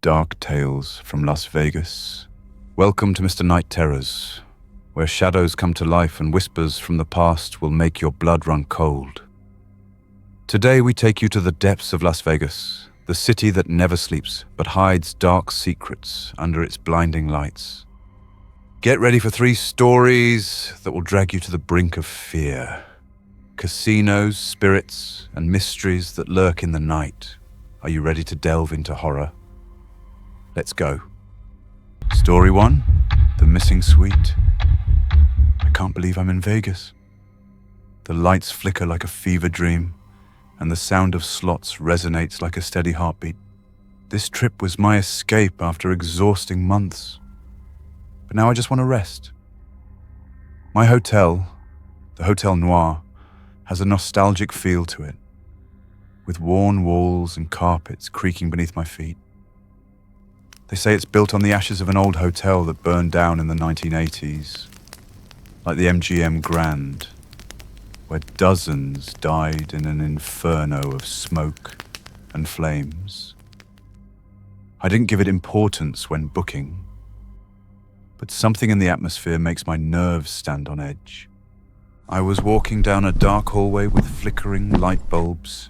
dark tales from Las Vegas. Welcome to Mr. Night Terrors, where shadows come to life and whispers from the past will make your blood run cold. Today we take you to the depths of Las Vegas, the city that never sleeps but hides dark secrets under its blinding lights. Get ready for 3 stories that will drag you to the brink of fear. Casinos, spirits, and mysteries that lurk in the night. Are you ready to delve into horror? Let's go. Story 1, The Missing Suite. I can't believe I'm in Vegas. The lights flicker like a fever dream, and the sound of slots resonates like a steady heartbeat. This trip was my escape after exhausting months. But now I just want to rest. My hotel, the Hotel Noir, has a nostalgic feel to it, with worn walls and carpets creaking beneath my feet. They say it's built on the ashes of an old hotel that burned down in the 1980s, like the MGM Grand, where dozens died in an inferno of smoke and flames. I didn't give it importance when booking, but something in the atmosphere makes my nerves stand on edge. I was walking down a dark hallway with flickering light bulbs,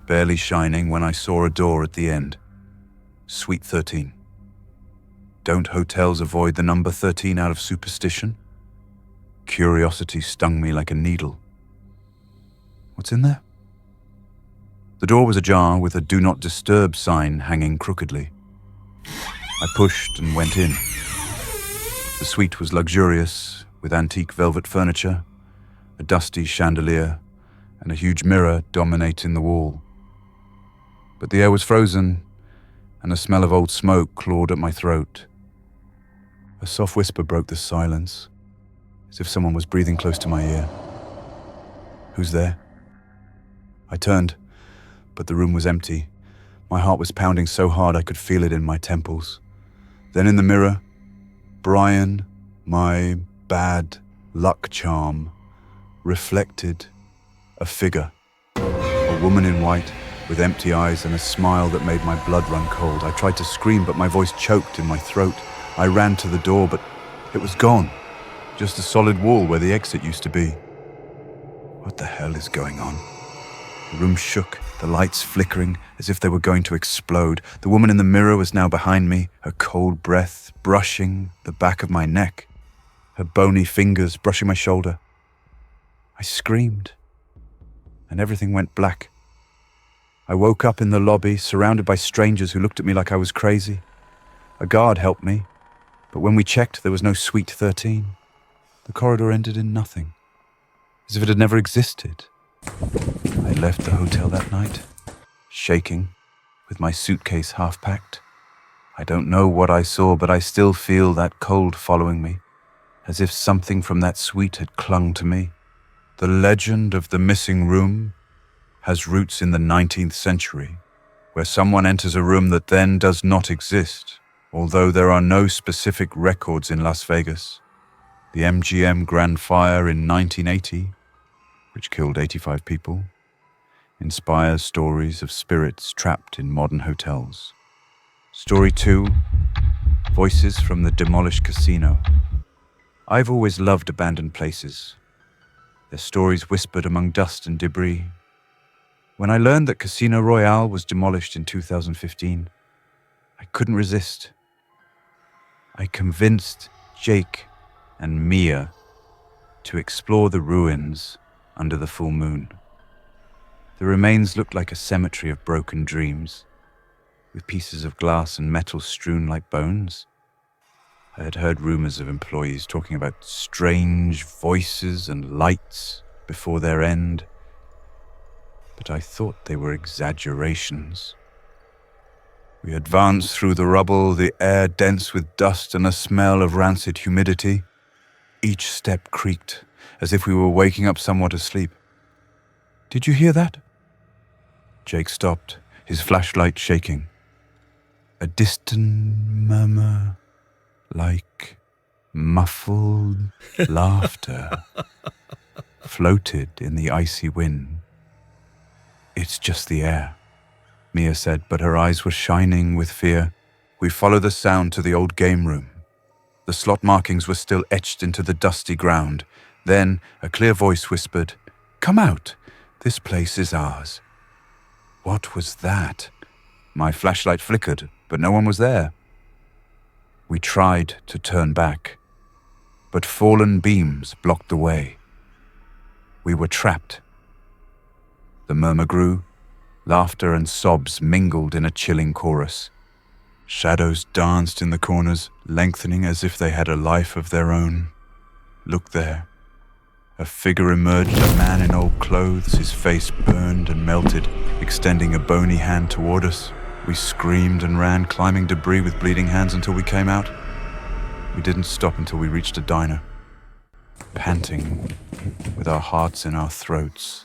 barely shining, when I saw a door at the end. Suite 13. Don't hotels avoid the number 13 out of superstition? Curiosity stung me like a needle. What's in there? The door was ajar with a "Do Not Disturb" sign hanging crookedly. I pushed and went in. The suite was luxurious, with antique velvet furniture, a dusty chandelier, and a huge mirror dominating the wall. But the air was frozen, and a smell of old smoke clawed at my throat. A soft whisper broke the silence, as if someone was breathing close to my ear. Who's there? I turned, but the room was empty. My heart was pounding so hard I could feel it in my temples. Then in the mirror, Brian, my bad luck charm, reflected a figure, a woman in white with empty eyes and a smile that made my blood run cold. I tried to scream, but my voice choked in my throat. I ran to the door, but it was gone, just a solid wall where the exit used to be. What the hell is going on? The room shook, the lights flickering as if they were going to explode. The woman in the mirror was now behind me, her cold breath brushing the back of my neck, her bony fingers brushing my shoulder. I screamed, and everything went black. I woke up in the lobby, surrounded by strangers who looked at me like I was crazy. A guard helped me, but when we checked, there was no Suite 13. The corridor ended in nothing, as if it had never existed. I left the hotel that night, shaking, with my suitcase half-packed. I don't know what I saw, but I still feel that cold following me, as if something from that suite had clung to me. The legend of the missing room has roots in the 19th century, where someone enters a room that then does not exist, although there are no specific records in Las Vegas. The MGM Grand Fire in 1980, which killed 85 people, inspires stories of spirits trapped in modern hotels. Story 2, Voices from the Demolished Casino. I've always loved abandoned places, their stories whispered among dust and debris. When I learned that Casino Royale was demolished in 2015, I couldn't resist. I convinced Jake and Mia to explore the ruins under the full moon. The remains looked like a cemetery of broken dreams, with pieces of glass and metal strewn like bones. I had heard rumors of employees talking about strange voices and lights before their end, but I thought they were exaggerations. We advanced through the rubble, the air dense with dust and a smell of rancid humidity. Each step creaked, as if we were waking up someone asleep. "Did you hear that?" Jake stopped, his flashlight shaking. A distant murmur, like muffled laughter, floated in the icy wind. "It's just the air," Mia said, but her eyes were shining with fear. We followed the sound to the old game room. The slot markings were still etched into the dusty ground. Then a clear voice whispered, "Come out. This place is ours." What was that? My flashlight flickered, but no one was there. We tried to turn back, but fallen beams blocked the way. We were trapped. The murmur grew. Laughter and sobs mingled in a chilling chorus. Shadows danced in the corners, lengthening as if they had a life of their own. Look there. A figure emerged, a man in old clothes, his face burned and melted, extending a bony hand toward us. We screamed and ran, climbing debris with bleeding hands until we came out. We didn't stop until we reached a diner, panting, with our hearts in our throats.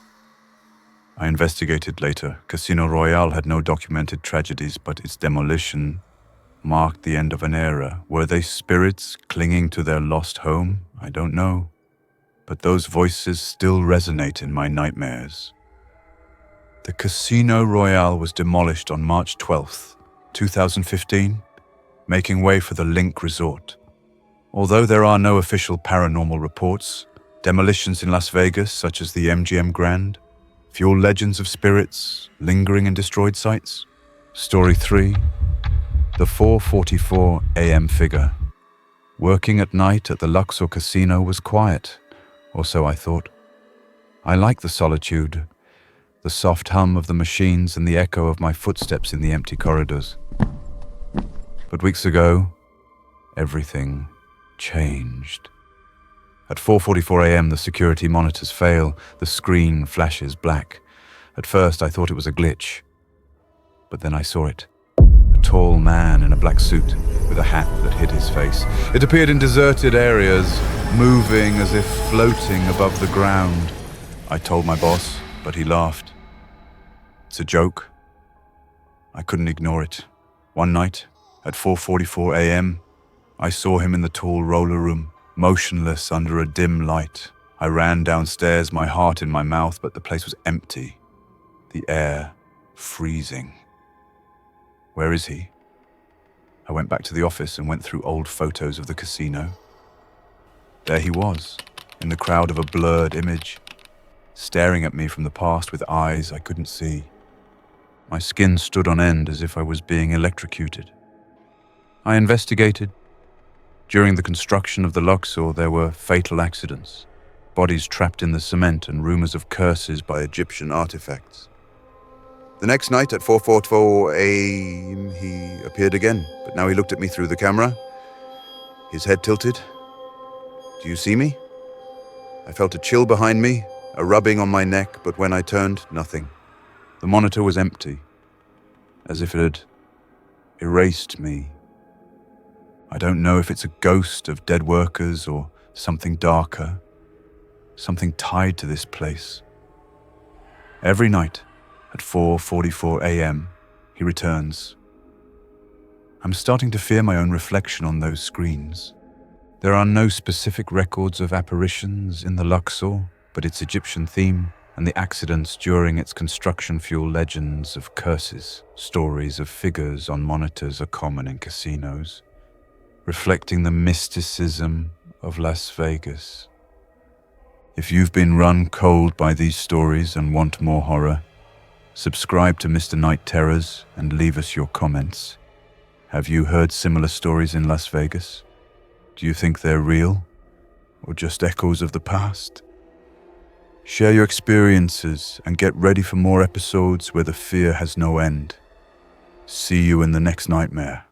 I investigated later. Casino Royale had no documented tragedies, but its demolition marked the end of an era. Were they spirits clinging to their lost home? I don't know. But those voices still resonate in my nightmares. The Casino Royale was demolished on March 12th, 2015, making way for the Link Resort. Although there are no official paranormal reports, demolitions in Las Vegas, such as the MGM Grand, fuel legends of spirits lingering in destroyed sites. Story 3. The 4:44 a.m. figure. Working at night at the Luxor Casino was quiet, or so I thought. I like the solitude, the soft hum of the machines and the echo of my footsteps in the empty corridors. But weeks ago, everything changed. At 4:44 a.m., the security monitors fail. The screen flashes black. At first, I thought it was a glitch. But then I saw it. A tall man in a black suit with a hat that hid his face. It appeared in deserted areas, moving as if floating above the ground. I told my boss, but he laughed. It's a joke. I couldn't ignore it. One night, at 4:44 a.m., I saw him in the tall roller room, motionless under a dim light. I ran downstairs, my heart in my mouth, but the place was empty. The air freezing. Where is he? I went back to the office and went through old photos of the casino. There he was, in the crowd of a blurred image, staring at me from the past with eyes I couldn't see. My skin stood on end as if I was being electrocuted. I investigated. During the construction of the Luxor, there were fatal accidents, bodies trapped in the cement and rumors of curses by Egyptian artifacts. The next night at 4:44 a.m., he appeared again, but now he looked at me through the camera, his head tilted. Do you see me? I felt a chill behind me, a rubbing on my neck, but when I turned, nothing. The monitor was empty, as if it had erased me. I don't know if it's a ghost of dead workers or something darker, something tied to this place. Every night at 4:44 a.m., he returns. I'm starting to fear my own reflection on those screens. There are no specific records of apparitions in the Luxor, but its Egyptian theme and the accidents during its construction fuel legends of curses. Stories of figures on monitors are common in casinos, reflecting the mysticism of Las Vegas. If you've been run cold by these stories and want more horror, subscribe to Mr. Night Terrors and leave us your comments. Have you heard similar stories in Las Vegas? Do you think they're real or just echoes of the past? Share your experiences and get ready for more episodes where the fear has no end. See you in the next nightmare.